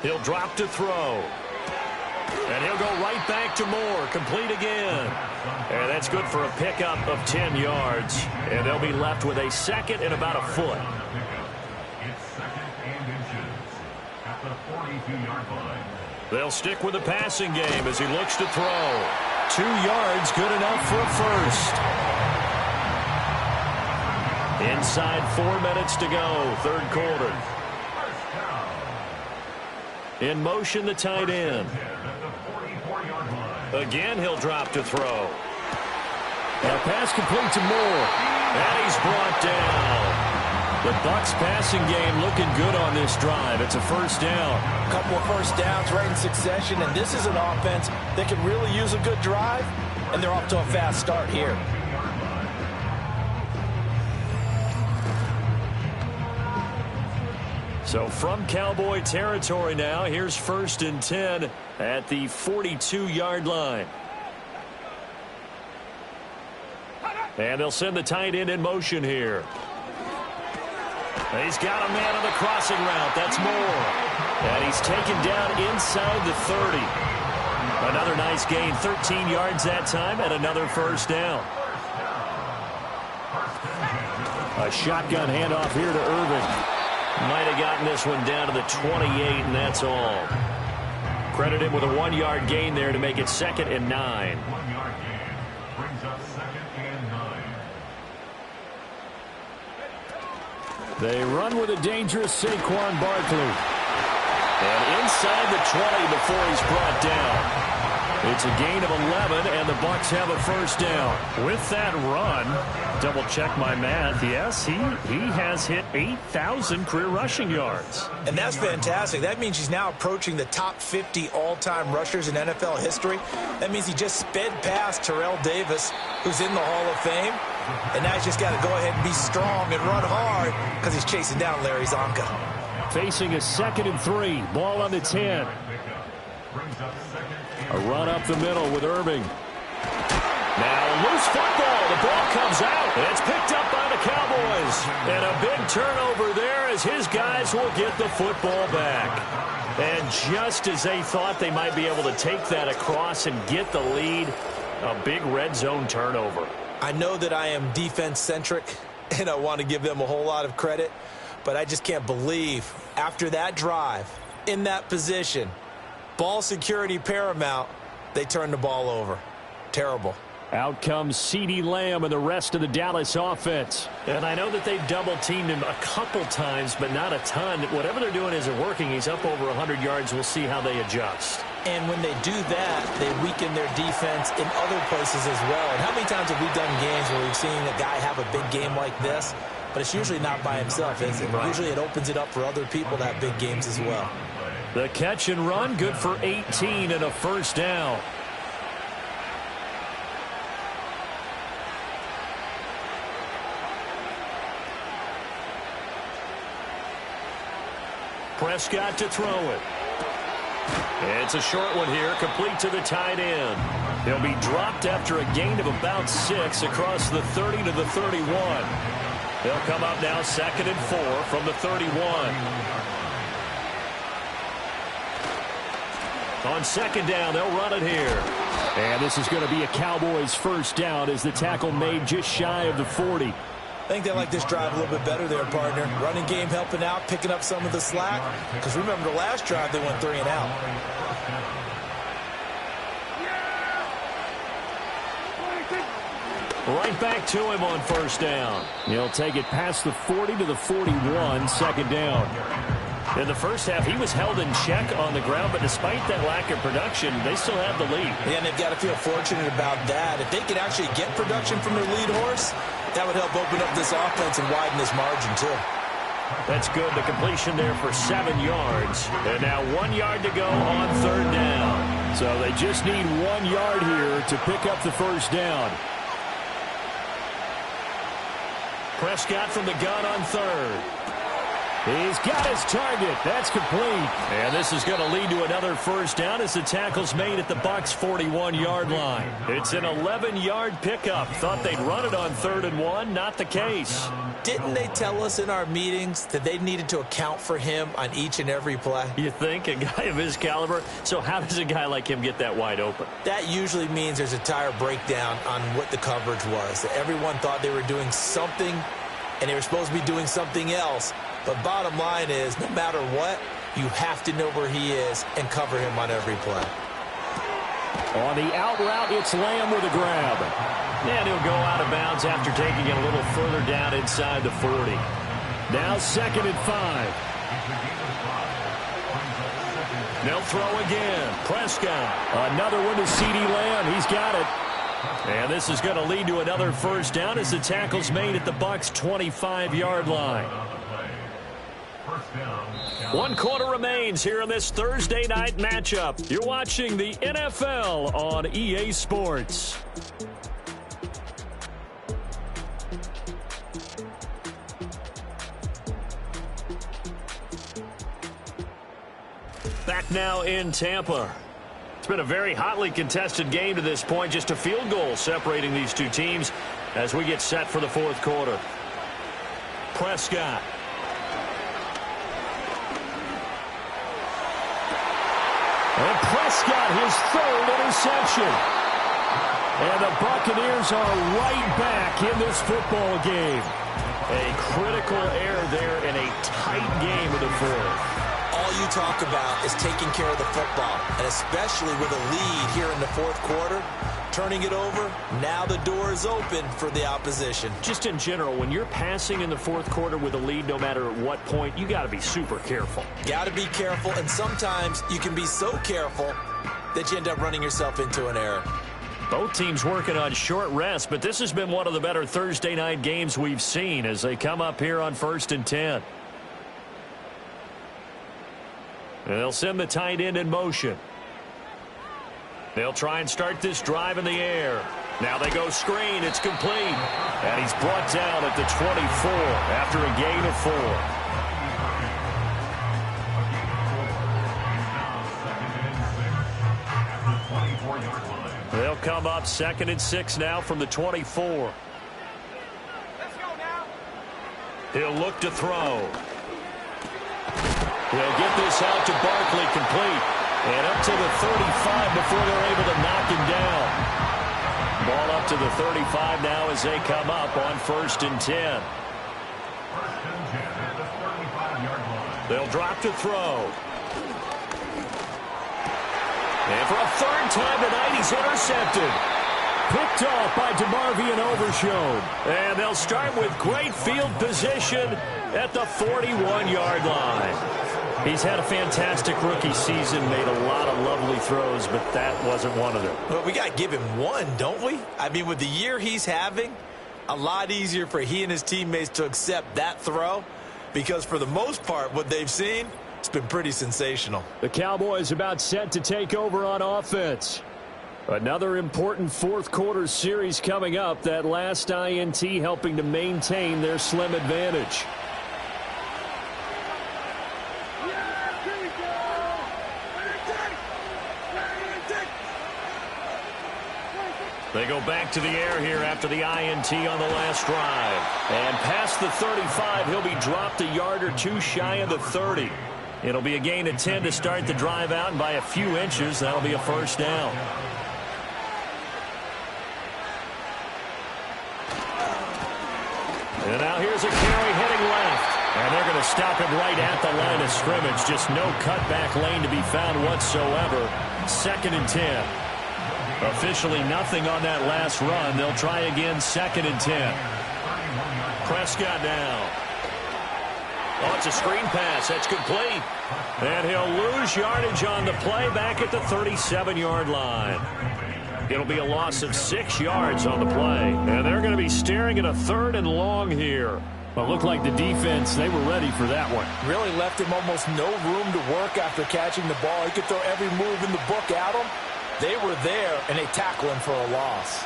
He'll drop to throw. And he'll go right back to Moore. Complete again. And that's good for a pickup of 10 yards. And they'll be left with a 2nd and about a foot. It's 2nd and inches at the 43. 42-yard line. They'll stick with the passing game as he looks to throw. 2 yards, good enough for a first. Inside 4 minutes to go, third quarter. In motion, the tight end. Again, he'll drop to throw. Now pass complete to Moore. And he's brought down. The Bucs passing game looking good on this drive. It's a first down. A couple of first downs right in succession, and this is an offense that can really use a good drive, and they're off to a fast start here. So from Cowboy territory now, here's 1st and 10 at the 42-yard line. And they'll send the tight end in motion here. He's got a man on the crossing route. That's Moore. And he's taken down inside the 30. Another nice gain, 13 yards that time, and another first down. A shotgun handoff here to Irving. Might have gotten this one down to the 28, and that's all. Credit him with a 1-yard gain there to make it 2nd and 9. 1-yard gain brings up 2nd and 9. They run with a dangerous Saquon Barkley. And inside the 20 before he's brought down. It's a gain of 11, and the Bucs have a first down. With that run, double check my math, yes, he has hit 8,000 career rushing yards. And that's fantastic. That means he's now approaching the top 50 all-time rushers in NFL history. That means he just sped past Terrell Davis, who's in the Hall of Fame. And now he's just got to go ahead and be strong and run hard because he's chasing down Larry Zonka. Facing a 2nd and 3. Ball on the 10. A run up the middle with Irving. Now loose football. The ball comes out. It's picked up by the Cowboys. And a big turnover there as his guys will get the football back. And just as they thought they might be able to take that across and get the lead, a big red zone turnover. I know that I am defense-centric, and I want to give them a whole lot of credit, but I just can't believe after that drive, in that position, ball security paramount, they turn the ball over. Terrible. Out comes CeeDee Lamb and the rest of the Dallas offense. And I know that they've double-teamed him a couple times, but not a ton. Whatever they're doing isn't working. He's up over 100 yards. We'll see how they adjust. And when they do that, they weaken their defense in other places as well. And how many times have we done games where we've seen a guy have a big game like this, but it's usually not by himself, is it? Right. Usually it opens it up for other people to have big games as well. The catch and run, good for 18 and a first down. Prescott to throw it. It's a short one here, complete to the tight end. He'll be dropped after a gain of about 6 across the 30 to the 31. They'll come up now 2nd and 4 from the 31. On 2nd down, they'll run it here. And this is going to be a Cowboys first down as the tackle made just shy of the 40. I think they like this drive a little bit better there, partner. Running game helping out, picking up some of the slack. Because remember, the last drive, they went 3 and out. Right back to him on first down. He'll take it past the 40 to the 41, 2nd down. In the first half, he was held in check on the ground, but despite that lack of production, they still have the lead. Yeah, and they've got to feel fortunate about that. If they could actually get production from their lead horse, that would help open up this offense and widen this margin, too. That's good. The completion there for 7 yards. And now 1 yard to go on 3rd down. So they just need 1 yard here to pick up the first down. Prescott from the gun on 3rd. He's got his target. That's complete. And this is going to lead to another first down as the tackle's made at the Bucs' 41-yard line. It's an 11-yard pickup. Thought they'd run it on 3rd and 1. Not the case. Didn't they tell us in our meetings that they needed to account for him on each and every play? You think? A guy of his caliber? So how does a guy like him get that wide open? That usually means there's a tire breakdown on what the coverage was. That everyone thought they were doing something, and they were supposed to be doing something else. But bottom line is, no matter what, You have to know where he is and cover him on every play. On the out route, it's Lamb with a grab. And he'll go out of bounds after taking it a little further down inside the 40. Now 2nd and 5. They'll throw again. Prescott. Another one to CeeDee Lamb. He's got it. And this is going to lead to another first down as the tackle's made at the Bucs' 25-yard line. 1 quarter remains here in this Thursday night matchup. You're watching the NFL on EA Sports. Back now in Tampa. It's been a very hotly contested game to this point. Just a field goal separating these two teams as we get set for the 4th quarter. Prescott. And Prescott, his 3rd interception. And the Buccaneers are right back in this football game. A critical error there in a tight game of the 4th. All you talk about is taking care of the football, and especially with a lead here in the 4th quarter, turning it over, now the door is open for the opposition. Just in general, when you're passing in the 4th quarter with a lead, no matter at what point, you got to be super careful. Got to be careful, and sometimes you can be so careful that you end up running yourself into an error. Both teams working on short rest, but this has been one of the better Thursday night games we've seen as they come up here on 1st and 10. They'll send the tight end in motion. They'll try and start this drive in the air. Now they go screen. It's complete. And he's brought down at the 24 after a gain of 4. They'll come up 2nd and 6 now from the 24. He'll look to throw. He'll get this out to Barkley, complete. And up to the 35 before they're able to knock him down. Ball up to the 35 now as they come up on 1st and 10. They'll drop to throw. And for a 3rd time tonight, he's intercepted. Picked off by DeMarvion Overshown. And they'll start with great field position at the 41-yard line. He's had a fantastic rookie season, made a lot of lovely throws, but that wasn't one of them. Well, we got to give him one, don't we? I mean, with the year he's having, a lot easier for he and his teammates to accept that throw because for the most part, what they've seen, it's been pretty sensational. The Cowboys about set to take over on offense. Another important 4th quarter series coming up. That last INT helping to maintain their slim advantage. They go back to the air here after the INT on the last drive. And past the 35, he'll be dropped a yard or 2 shy of the 30. It'll be a gain of 10 to start the drive out, and by a few inches, that'll be a first down. And now here's a carry heading left. And they're going to stop him right at the line of scrimmage. Just no cutback lane to be found whatsoever. 2nd and 10. Officially nothing on that last run. They'll try again 2nd and 10. Prescott now. Oh, it's a screen pass. That's complete. And he'll lose yardage on the play back at the 37-yard line. It'll be a loss of 6 yards on the play. And they're going to be staring at a 3rd and long here. Well, it looked like the defense, they were ready for that one. Really left him almost no room to work after catching the ball. He could throw every move in the book at him. They were there, and they tackle him for a loss.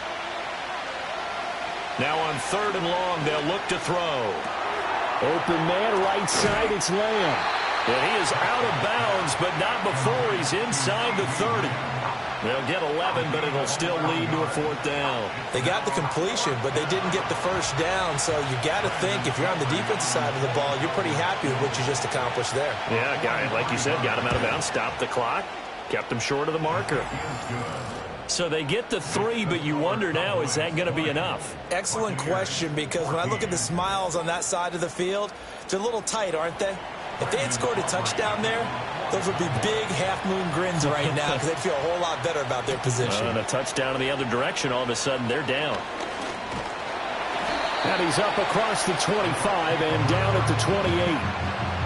Now on 3rd and long, they'll look to throw. Open man, right side, it's Lamb. And he is out of bounds, but not before he's inside the 30. They'll get 11, but it'll still lead to a 4th down. They got the completion, but they didn't get the first down, so you got to think if you're on the defensive side of the ball, you're pretty happy with what you just accomplished there. Yeah, guy, like you said, got him out of bounds, stopped the clock, kept him short of the marker. So they get the 3, but you wonder now, is that going to be enough? Excellent question, because when I look at the smiles on that side of the field, they're a little tight, aren't they? If they had scored a touchdown there, those would be big half-moon grins right now because they'd feel a whole lot better about their position. And a touchdown in the other direction, all of a sudden they're down. And he's up across the 25 and down at the 28.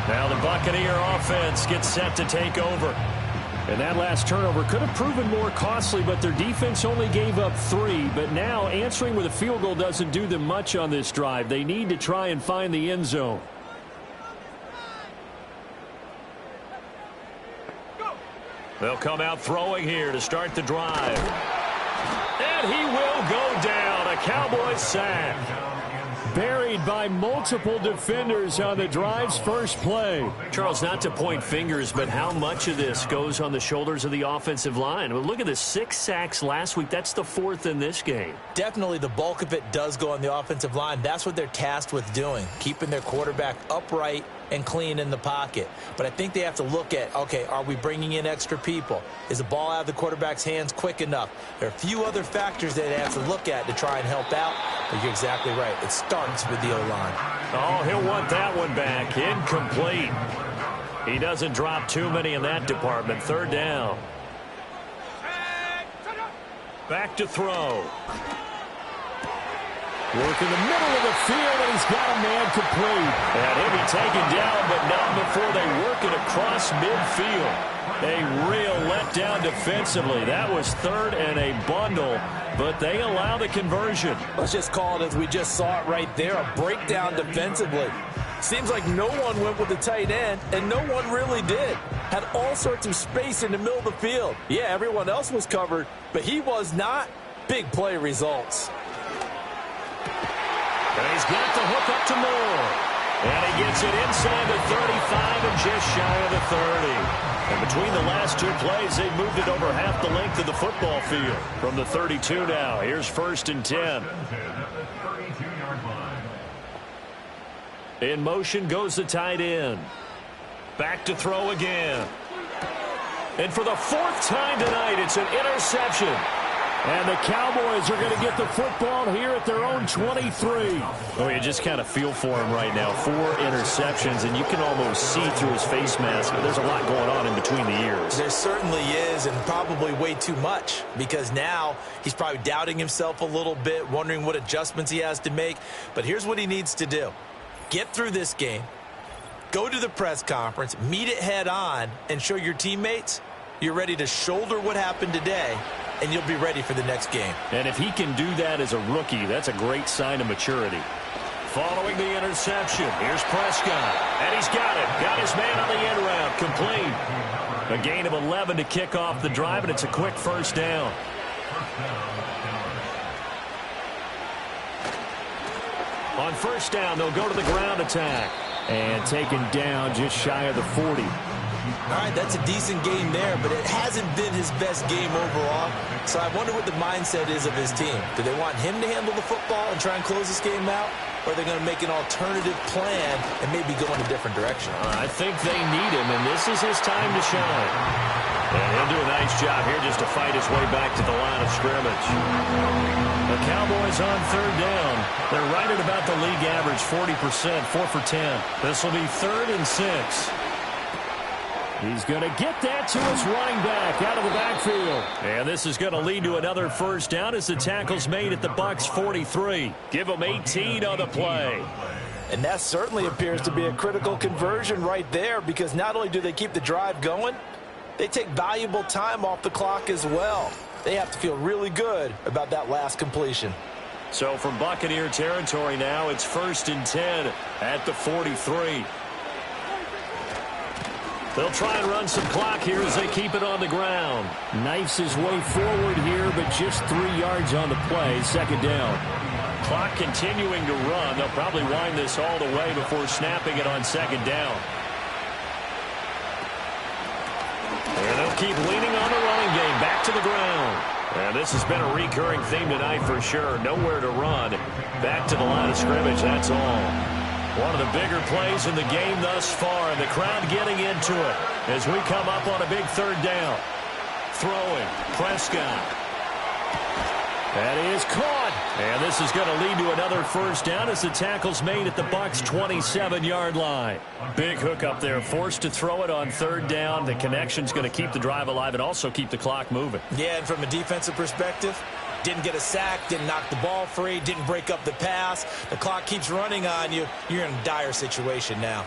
Now the Buccaneer offense gets set to take over. And that last turnover could have proven more costly, but their defense only gave up 3. But now answering with a field goal doesn't do them much on this drive. They need to try and find the end zone. They'll come out throwing here to start the drive. And he will go down. A Cowboys sack. Buried by multiple defenders on the drive's first play. Charles, not to point fingers, but how much of this goes on the shoulders of the offensive line? Well, look at the 6 sacks last week. That's the 4th in this game. Definitely the bulk of it does go on the offensive line. That's what they're tasked with doing, keeping their quarterback upright and clean in the pocket. But I think they have to look at, okay, are we bringing in extra people? Is the ball out of the quarterback's hands quick enough? There are a few other factors that they have to look at to try and help out. But you're exactly right. It starts with the O-line. Oh, he'll want that one back. Incomplete. He doesn't drop too many in that department. 3rd down. Back to throw. Work in the middle of the field, and he's got a man complete. And he'll be taken down, but not before they work it across midfield. A real letdown defensively. That was 3rd and a bundle, but they allow the conversion. Let's just call it as we just saw it right there, a breakdown defensively. Seems like no one went with the tight end, and no one really did. Had all sorts of space in the middle of the field. Yeah, everyone else was covered, but he was not. Big play results. And he's got the hook up to Moore. And he gets it inside the 35 and just shy of the 30. And between the last 2 plays, they moved it over half the length of the football field. From the 32 now, here's 1st and 10. In motion goes the tight end. Back to throw again. And for the 4th time tonight, it's an interception. And the Cowboys are going to get the football here at their own 23. Oh, you just kind of feel for him right now. 4 interceptions, and you can almost see through his face mask. There's a lot going on in between the ears. There certainly is, and probably way too much, because now he's probably doubting himself a little bit, wondering what adjustments he has to make. But here's what he needs to do. Get through this game, go to the press conference, meet it head on, and show your teammates you're ready to shoulder what happened today, and you'll be ready for the next game. And if he can do that as a rookie, that's a great sign of maturity. Following the interception, here's Prescott, and he's got it. Got his man on the end route, complete. A gain of 11 to kick off the drive, and it's a quick 1st down. On 1st down, they'll go to the ground attack. And taken down just shy of the 40. All right, that's a decent game there, but it hasn't been his best game overall. So I wonder what the mindset is of his team. Do they want him to handle the football and try and close this game out? Or are they going to make an alternative plan and maybe go in a different direction? I think they need him, and this is his time to shine. And he'll do a nice job here just to fight his way back to the line of scrimmage. The Cowboys on 3rd down. They're right at about the league average, 40%, 4 for 10. This will be 3rd and 6. He's going to get that to his running back out of the backfield. And this is going to lead to another 1st down as the tackle's made at the Bucs 43. Give them 18 on the play. And that certainly appears to be a critical conversion right there, because not only do they keep the drive going, they take valuable time off the clock as well. They have to feel really good about that last completion. So from Buccaneer territory now, it's 1st and 10 at the 43. They'll try and run some clock here as they keep it on the ground. Knifes his way forward here, but just 3 yards on the play. 2nd down. Clock continuing to run. They'll probably wind this all the way before snapping it on 2nd down. And they'll keep leaning on the running game. Back to the ground. And this has been a recurring theme tonight for sure. Nowhere to run. Back to the line of scrimmage, that's all. One of the bigger plays in the game thus far, and the crowd getting into it as we come up on a big 3rd down. Throwing, Prescott. That is caught. And this is going to lead to another first down as the tackle's made at the Bucs' 27-yard line. Big hook up there, forced to throw it on third down. The connection's going to keep the drive alive and also keep the clock moving. Yeah, and from a defensive perspective, didn't get a sack, didn't knock the ball free, didn't break up the pass. The clock keeps running on you. You're in a dire situation now.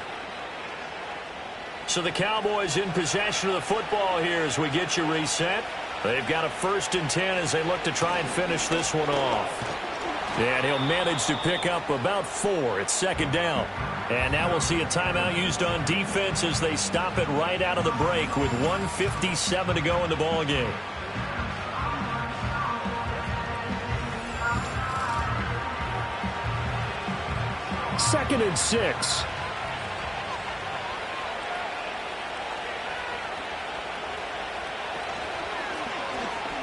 So the Cowboys in possession of the football here as we get you reset. They've got a 1st and 10 as they look to try and finish this one off. And he'll manage to pick up about 4. It's 2nd down. And now we'll see a timeout used on defense as they stop it right out of the break with 1:57 to go in the ball game. Second and 6.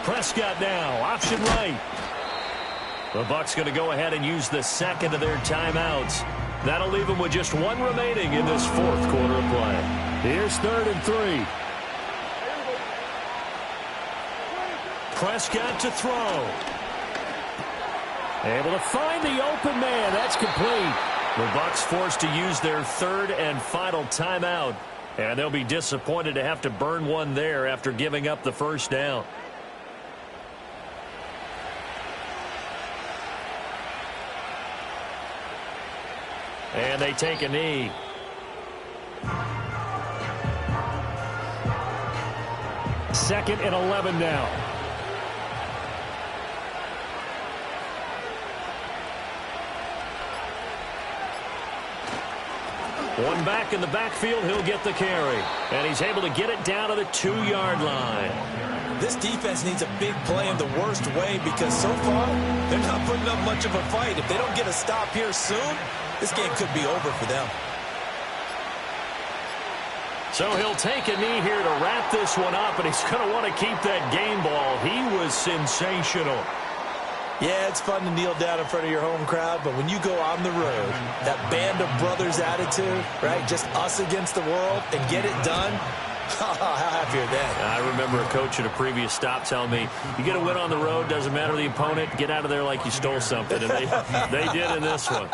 Prescott now, option right. The Bucs going to go ahead and use the second of their timeouts. That'll leave them with just 1 remaining in this 4th quarter of play. Here's 3rd and 3. Prescott to throw. Able to find the open man. That's complete. The Bucs forced to use their 3rd and final timeout. And they'll be disappointed to have to burn one there after giving up the first down. And they take a knee. Second and 11 now. One back in the backfield, he'll get the carry. And he's able to get it down to the 2-yard line. This defense needs a big play in the worst way because so far, they're not putting up much of a fight. If they don't get a stop here soon, this game could be over for them. So he'll take a knee here to wrap this one up, and he's going to want to keep that game ball. He was sensational. Yeah, it's fun to kneel down in front of your home crowd, but when you go on the road, that band of brothers attitude, right, just us against the world, and get it done, how happy are they? I remember a coach at a previous stop telling me, you get a win on the road, doesn't matter the opponent, get out of there like you stole something, and they did in this one.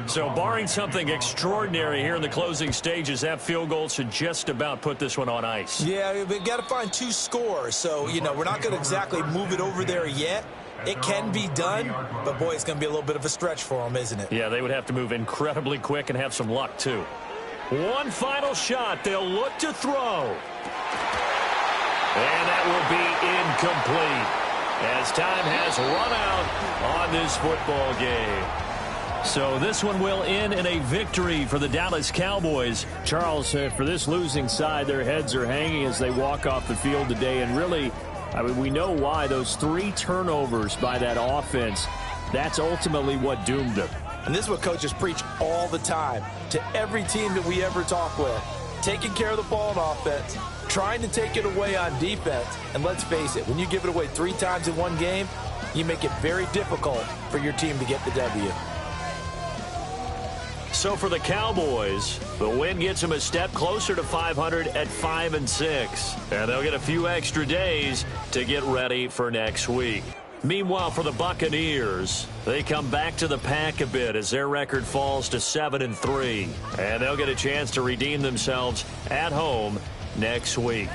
So barring something extraordinary here in the closing stages, that field goal should just about put this one on ice. Yeah, we've got to find 2 scores. So, we're not going to exactly move it over there yet. It can be done, but, boy, it's going to be a little bit of a stretch for them, isn't it? Yeah, they would have to move incredibly quick and have some luck, too. One final shot. They'll look to throw. And that will be incomplete as time has run out on this football game. So this one will end in a victory for the Dallas Cowboys. Charles, for this losing side, their heads are hanging as they walk off the field today. And really, we know why. Those 3 turnovers by that offense, that's ultimately what doomed them. And this is what coaches preach all the time to every team that we ever talk with. Taking care of the ball on offense, trying to take it away on defense. And let's face it, when you give it away 3 times in one game, you make it very difficult for your team to get the W. So for the Cowboys, the win gets them a step closer to 500 at 5-6. And they'll get a few extra days to get ready for next week. Meanwhile, for the Buccaneers, they come back to the pack a bit as their record falls to 7-3. And they'll get a chance to redeem themselves at home next week.